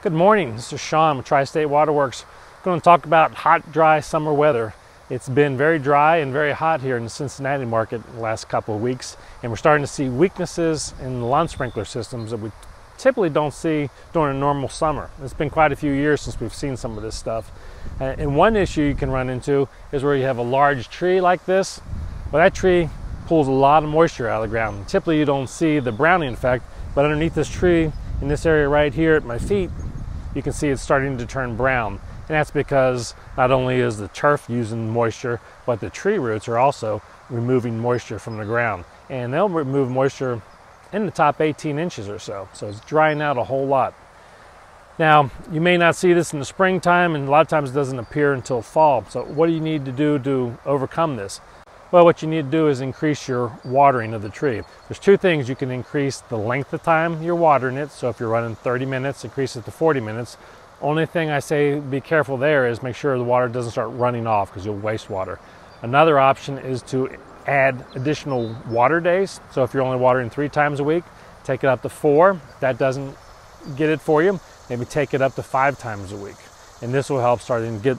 Good morning, this is Sean with TriState Water Works. I'm going to talk about hot, dry summer weather. It's been very dry and very hot here in the Cincinnati market the last couple of weeks, and we're starting to see weaknesses in the lawn sprinkler systems that we typically don't see during a normal summer. It's been quite a few years since we've seen some of this stuff. And one issue you can run into is where you have a large tree like this. Well, that tree pulls a lot of moisture out of the ground. Typically you don't see the browning effect, but underneath this tree, in this area right here at my feet, you can see it's starting to turn brown. And that's because not only is the turf using moisture, but the tree roots are also removing moisture from the ground. And they'll remove moisture in the top 18 inches or so. So it's drying out a whole lot. Now, you may not see this in the springtime, and a lot of times it doesn't appear until fall. So what do you need to do to overcome this? Well, what you need to do is increase your watering of the tree. There's two things. You can increase the length of time you're watering it. So if you're running 30 minutes, increase it to 40 minutes. Only thing I say be careful there is make sure the water doesn't start running off because you'll waste water. Another option is to add additional water days. So if you're only watering 3 times a week, take it up to 4. If that doesn't get it for you, maybe take it up to 5 times a week. And this will help starting to get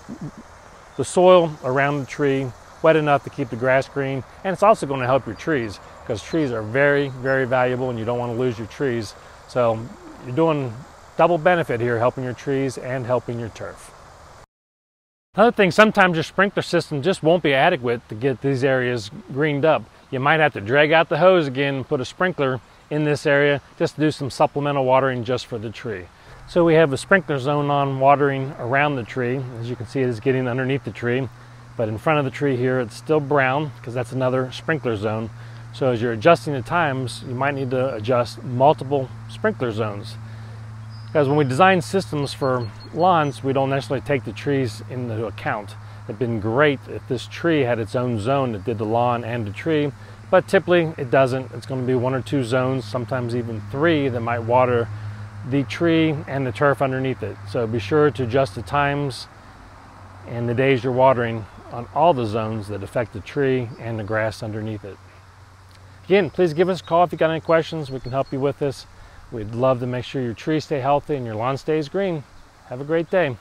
the soil around the tree wet enough to keep the grass green, and it's also going to help your trees because trees are very, very valuable and you don't want to lose your trees. So you're doing double benefit here, helping your trees and helping your turf. Another thing, sometimes your sprinkler system just won't be adequate to get these areas greened up. You might have to drag out the hose again and put a sprinkler in this area just to do some supplemental watering just for the tree. So we have a sprinkler zone on watering around the tree. As you can see, it is getting underneath the tree. But in front of the tree here, it's still brown because that's another sprinkler zone. So as you're adjusting the times, you might need to adjust multiple sprinkler zones. Because when we design systems for lawns, we don't necessarily take the trees into account. It'd been great if this tree had its own zone that did the lawn and the tree, but typically it doesn't. It's going to be 1 or 2 zones, sometimes even 3 that might water the tree and the turf underneath it. So be sure to adjust the times and the days you're watering on all the zones that affect the tree and the grass underneath it. Again, please give us a call if you got any questions. We can help you with this. We'd love to make sure your trees stay healthy and your lawn stays green. Have a great day.